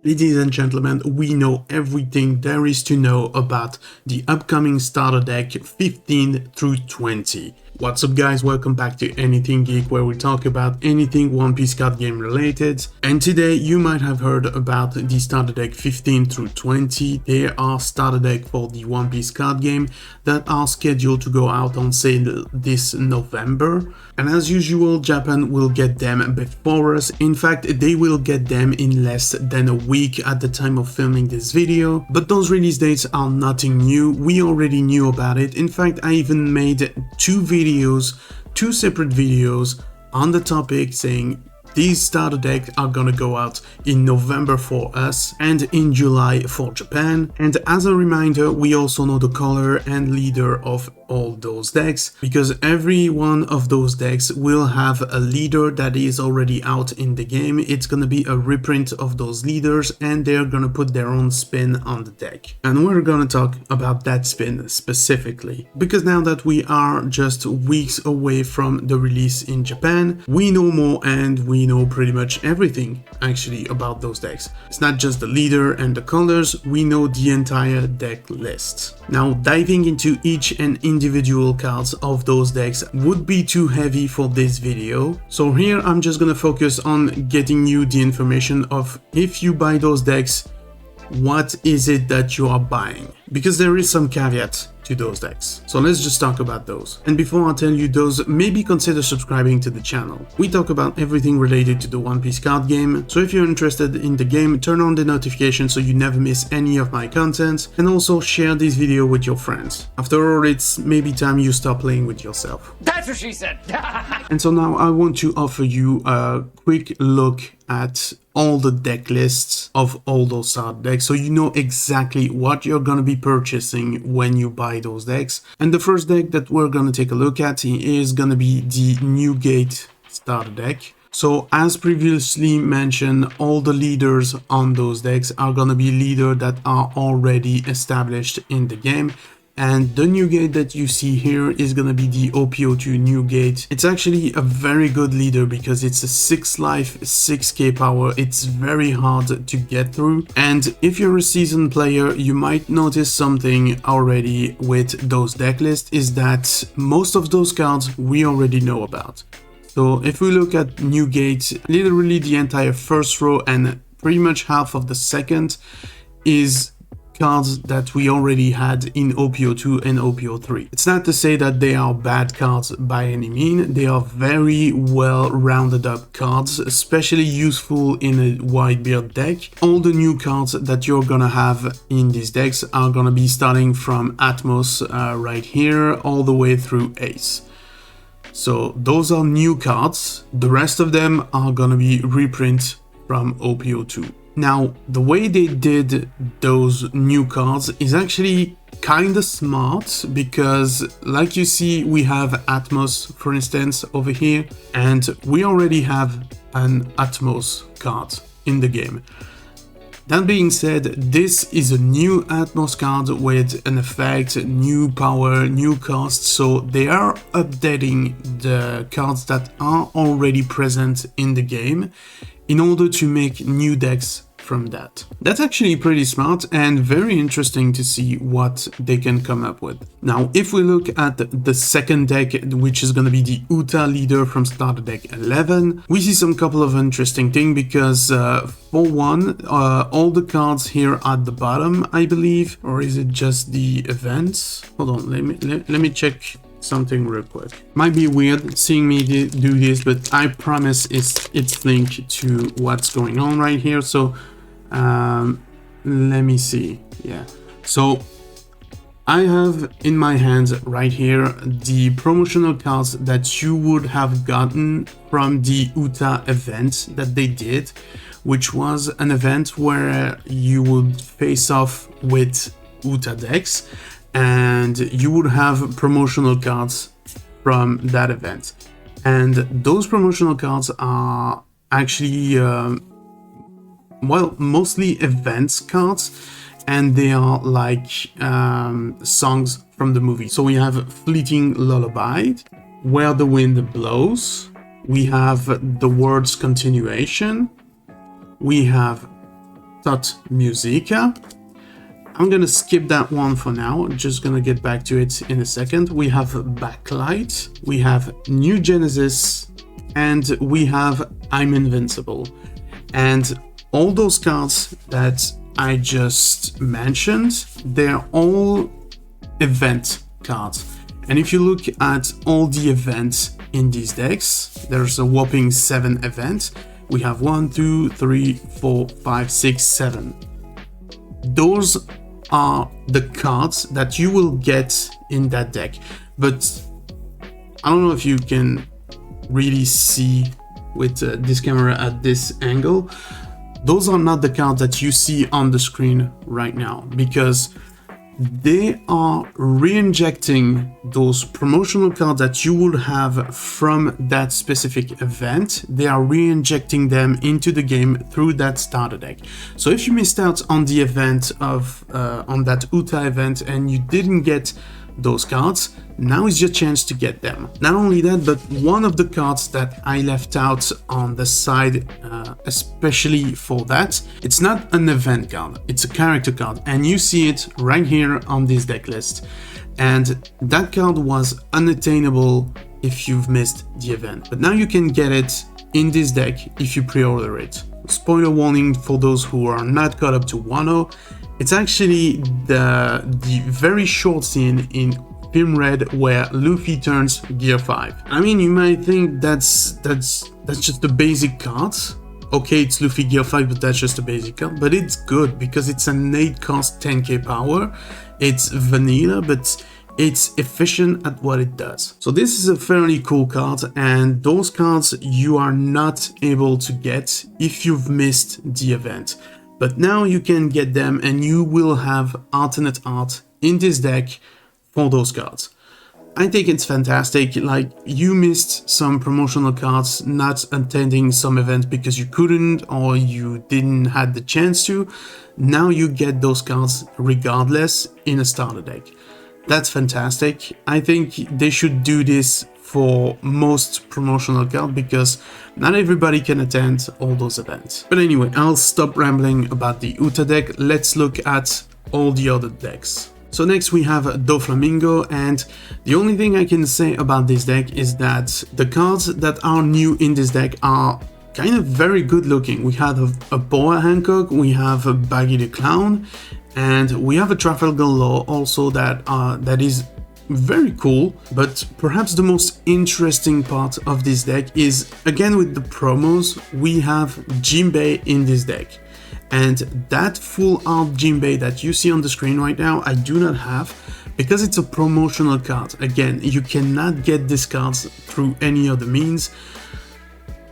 Ladies and gentlemen, we know everything there is to know about the upcoming starter deck 15 through 20. What's up guys, welcome back to Anything Geek, where we talk about anything One Piece card game related. And today you might have heard about the starter deck 15 through 20. They are starter deck for the One Piece card game that are scheduled to go out on sale this November. And as usual, Japan will get them before us. In fact, they will get them in less than a week at the time of filming this video. But those release dates are nothing new. We already knew about it. In fact, I even made two separate videos on the topic saying these starter decks are gonna go out in November for us and in July for Japan. And as a reminder, we also know the color and leader of all those decks, because every one of those decks will have a leader that is already out in the game. It's gonna be a reprint of those leaders and they're gonna put their own spin on the deck. And we're gonna talk about that spin specifically, because now that we are just weeks away from the release in Japan, we know more and we know pretty much everything actually about those decks. It's not just the leader and the colors, we know the entire deck list. Now, diving into each and individual cards of those decks would be too heavy for this video. So here I'm just gonna focus on getting you the information of, if you buy those decks, what is it that you are buying? Because there is some caveat to those decks. So let's just talk about those. And before I tell you those, maybe consider subscribing to the channel. We talk about everything related to the One Piece card game. So if you're interested in the game, turn on the notification so you never miss any of my content. And also share this video with your friends. After all, it's maybe time you start playing with yourself. That's what she said. And so now I want to offer you a quick look at all the deck lists of all those starter decks, so you know exactly what you're gonna be purchasing when you buy those decks. And the first deck that we're gonna take a look at is gonna be the Newgate starter deck. So as previously mentioned, all the leaders on those decks are gonna be leaders that are already established in the game. And the Newgate that you see here is gonna be the OPO2 Newgate. It's actually a very good leader because it's a 6 life, 6k power. It's very hard to get through. And if you're a seasoned player, you might notice something already with those deck lists, is that most of those cards we already know about. So if we look at Newgate, literally the entire first row and pretty much half of the second is cards that we already had in OPO2 and OPO3. It's not to say that they are bad cards by any means. They are very well rounded up cards, especially useful in a Whitebeard deck. All the new cards that you're gonna have in these decks are gonna be starting from Atmos right here all the way through Ace. So those are new cards. The rest of them are gonna be reprint from OPO2. Now, the way they did those new cards is actually kind of smart, because like you see, we have Atmos, for instance, over here, and we already have an Atmos card in the game. That being said, this is a new Atmos card with an effect, new power, new cost, so they are updating the cards that are already present in the game in order to make new decks from that. That's actually pretty smart and very interesting to see what they can come up with. Now, if we look at the second deck, which is going to be the Uta leader from starter deck 11, we see some couple of interesting things, because for one, all the cards here at the bottom, I believe, or is it just the events? Hold on, let me check something real quick. Might be weird seeing me do this, but I promise it's linked to what's going on right here. So let me see. Yeah, so I have in my hands right here the promotional cards that you would have gotten from the Uta event that they did, which was an event where you would face off with Uta decks and you would have promotional cards from that event. And those promotional cards are actually well, mostly events cards, and they are like songs from the movie. So we have Fleeting Lullaby, Where the Wind Blows, we have The World's Continuation, we have Tot Musica. I'm gonna skip that one for now. I'm just gonna get back to it in a second. We have Backlight, we have New Genesis, and we have I'm Invincible. And all those cards that I just mentioned, they're all event cards. And if you look at all the events in these decks, there's a whopping 7 events. We have 1, 2, 3, 4, 5, 6, 7. Those are the cards that you will get in that deck. But I don't know if you can really see with this camera at this angle. Those are not the cards that you see on the screen right now, because they are re-injecting those promotional cards that you would have from that specific event. They are re-injecting them into the game through that starter deck. So if you missed out on the event of on that Uta event and you didn't get those cards, now is your chance to get them. Not only that, but one of the cards that I left out on the side, especially for that, it's not an event card, it's a character card, and you see it right here on this deck list. And that card was unattainable if you've missed the event, but now you can get it in this deck if you pre-order it. Spoiler warning for those who are not caught up to Wano. It's actually the very short scene in Film Red where Luffy turns Gear 5. I mean, you might think that's just a basic card. Okay, it's Luffy Gear 5, but that's just a basic card. But it's good because it's an 8 cost 10k power. It's vanilla, but it's efficient at what it does. So this is a fairly cool card, and those cards you are not able to get if you've missed the event. But now you can get them, and you will have alternate art in this deck for those cards. I think it's fantastic. Like, you missed some promotional cards not attending some events because you couldn't or you didn't have the chance to. Now you get those cards regardless in a starter deck. That's fantastic. I think they should do this for most promotional cards because not everybody can attend all those events. But anyway, I'll stop rambling about the Uta deck. Let's look at all the other decks. So next we have Doflamingo, and the only thing I can say about this deck is that the cards that are new in this deck are kind of very good looking. We have a Boa Hancock, we have a Baggy the Clown, and we have a Trafalgar Law also that is very cool. But perhaps the most interesting part of this deck is, again with the promos, we have Jinbei in this deck. And that full art Jinbei that you see on the screen right now, I do not have, because it's a promotional card. Again, you cannot get these cards through any other means,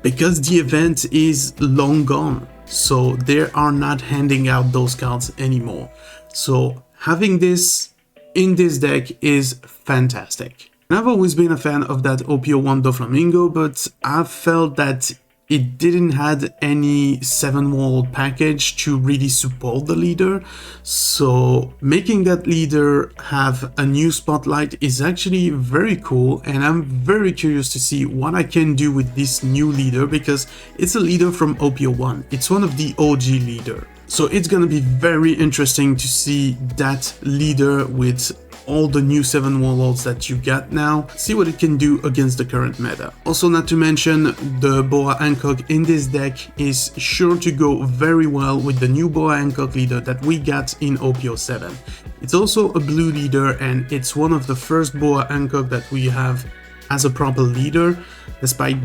because the event is long gone. So they are not handing out those cards anymore. So having this in this deck is fantastic. And I've always been a fan of that OPO1 Doflamingo, but I've felt that it didn't have any 7-wall package to really support the leader. So making that leader have a new spotlight is actually very cool, and I'm very curious to see what I can do with this new leader, because it's a leader from OPO1. It's one of the OG leader. So it's gonna be very interesting to see that leader with all the new 7-wall lords that you got now, see what it can do against the current meta. Also, not to mention, the Boa Hancock in this deck is sure to go very well with the new Boa Hancock leader that we got in OPO7. It's also a blue leader, and it's one of the first Boa Hancock that we have as a proper leader, despite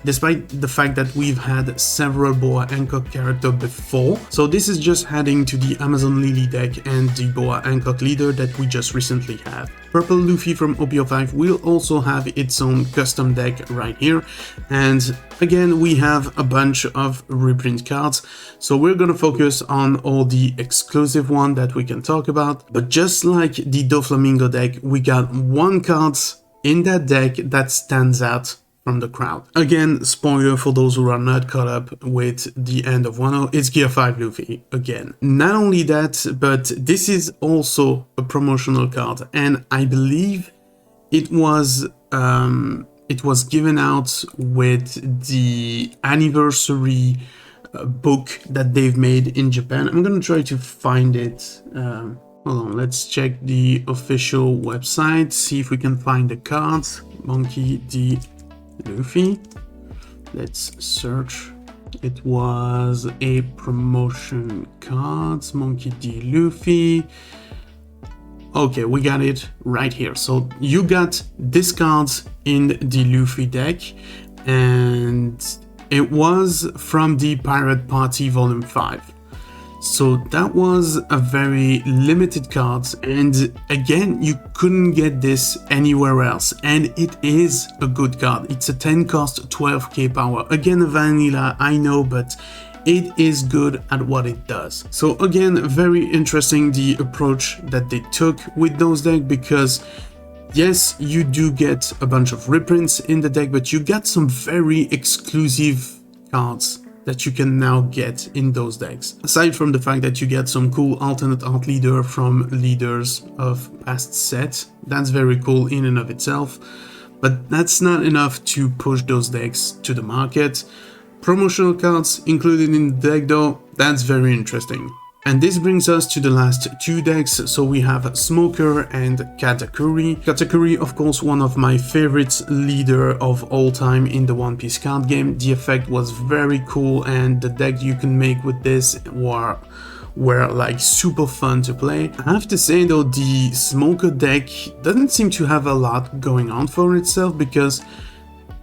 the fact that we've had several Boa Hancock characters before. So this is just adding to the Amazon Lily deck and the Boa Hancock leader that we just recently had. Purple Luffy from OPO5 will also have its own custom deck right here, and again we have a bunch of reprint cards, so we're gonna focus on all the exclusive one that we can talk about. But just like the Doflamingo deck, we got one card in that deck that stands out from the crowd. Again, spoiler for those who are not caught up with the end of Wano, it's Gear 5 Luffy again. Not only that, but this is also a promotional card, and I believe it was given out with the anniversary book that they've made in Japan. I'm gonna try to find it. Hold on, let's check the official website, see if we can find the cards. Monkey D. Luffy. Let's search. It was a promotion cards, Monkey D. Luffy. Okay, we got it right here. So you got this cards in the Luffy deck, and it was from the Pirate Party Volume 5. So that was a very limited card, and again, you couldn't get this anywhere else, and it is a good card. It's a 10 cost, 12k power. Again, a vanilla, I know, but it is good at what it does. So again, very interesting the approach that they took with those decks, because yes, you do get a bunch of reprints in the deck, but you get some very exclusive cards that you can now get in those decks. Aside from the fact that you get some cool alternate art leader from leaders of past sets, that's very cool in and of itself, but that's not enough to push those decks to the market. Promotional cards included in the deck though, that's very interesting. And this brings us to the last two decks. So we have Smoker and Katakuri. Katakuri, of course, one of my favorites leader of all time in the One Piece card game. The effect was very cool, and the deck you can make with this were like super fun to play. I have to say though, the Smoker deck doesn't seem to have a lot going on for itself, because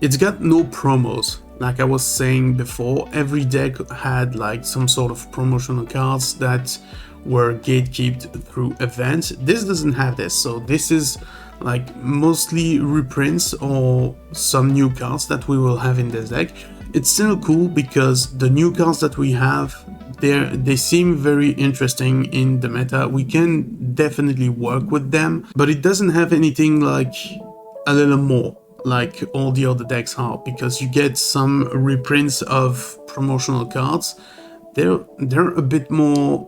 it's got no promos. Like I was saying before, every deck had like some sort of promotional cards that were gatekept through events. This doesn't have this, so this is like mostly reprints or some new cards that we will have in this deck. It's still cool because the new cards that we have, they seem very interesting in the meta. We can definitely work with them, but it doesn't have anything like a little more like all the other decks are, because you get some reprints of promotional cards. They're a bit more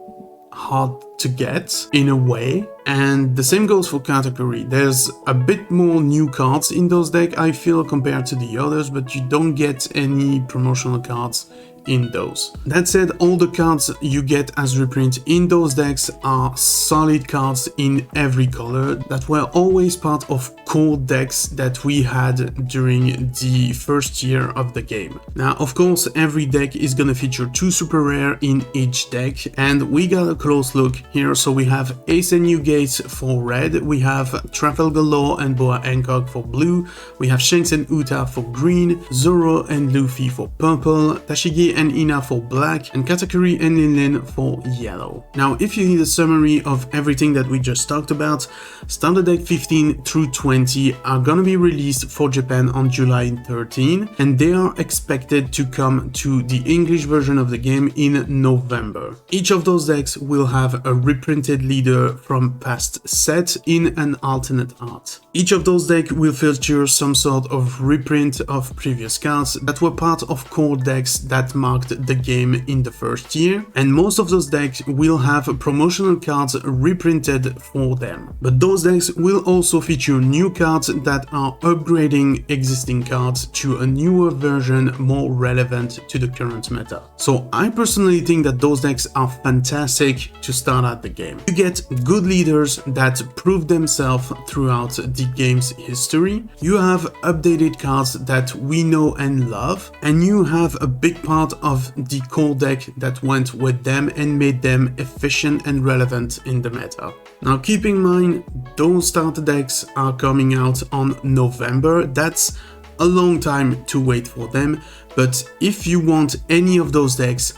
hard to get in a way, and the same goes for Katakuri. There's a bit more new cards in those decks, I feel, compared to the others, but you don't get any promotional cards in those. That said, all the cards you get as reprint in those decks are solid cards in every color that were always part of core decks that we had during the first year of the game. Now, of course, every deck is gonna feature 2 super rare in each deck, and we got a close look here. So we have Ace and Newgate for red, we have Trafalgar Law and Boa Hancock for blue, we have Shanks and Uta for green, Zoro and Luffy for purple, Tashigi and Ina for black, and Katakuri and Linlin for yellow. Now, if you need a summary of everything that we just talked about, Starter Deck 15 through 20 are gonna be released for Japan on July 13, and they are expected to come to the English version of the game in November. Each of those decks will have a reprinted leader from past sets in an alternate art. Each of those decks will feature some sort of reprint of previous cards that were part of core decks that marked the game in the first year, and most of those decks will have promotional cards reprinted for them. But those decks will also feature new cards that are upgrading existing cards to a newer version more relevant to the current meta. So I personally think that those decks are fantastic to start out the game. You get good leaders that prove themselves throughout the game's history, you have updated cards that we know and love, and you have a big part of the core deck that went with them and made them efficient and relevant in the meta. Now, keep in mind, those starter decks are coming out on November. That's a long time to wait for them, but if you want any of those decks,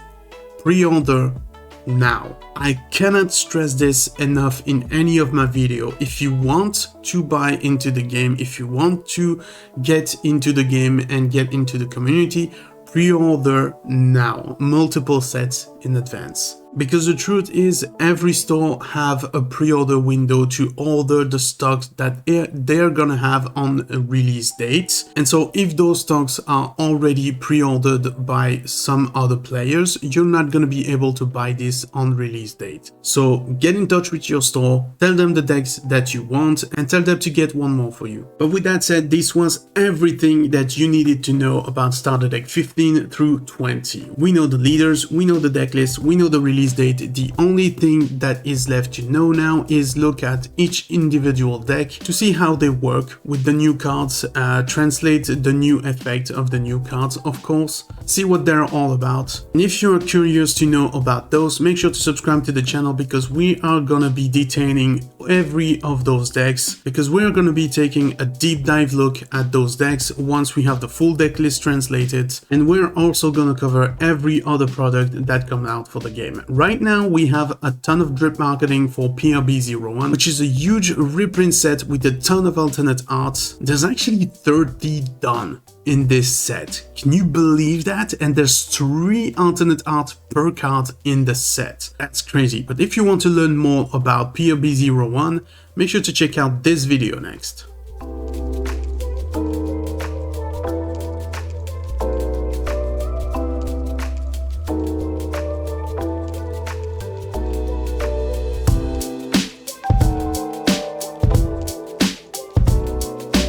pre-order now. I cannot stress this enough in any of my video. If you want to buy into the game, if you want to get into the game and get into the community, pre-order now, multiple sets in advance. Because the truth is, every store have a pre-order window to order the stocks that they're gonna have on a release date. And so if those stocks are already pre-ordered by some other players, you're not gonna be able to buy this on release date. So get in touch with your store, tell them the decks that you want, and tell them to get one more for you. But with that said, this was everything that you needed to know about Starter Deck 15 through 20. We know the leaders, we know the deck list, we know the release date. The only thing that is left to know now is look at each individual deck to see how they work with the new cards, translate the new effect of the new cards, of course, see what they're all about. And if you're curious to know about those, make sure to subscribe to the channel, because we are gonna be detailing every of those decks, because we're gonna be taking a deep dive look at those decks once we have the full deck list translated, and we're also gonna cover every other product that come out for the game. Right now we have a ton of drip marketing for PRB01, which is a huge reprint set with a ton of alternate art. There's actually 30 done in this set. Can you believe that? And there's 3 alternate art per card in the set. That's crazy. But if you want to learn more about PRB01, make sure to check out this video next.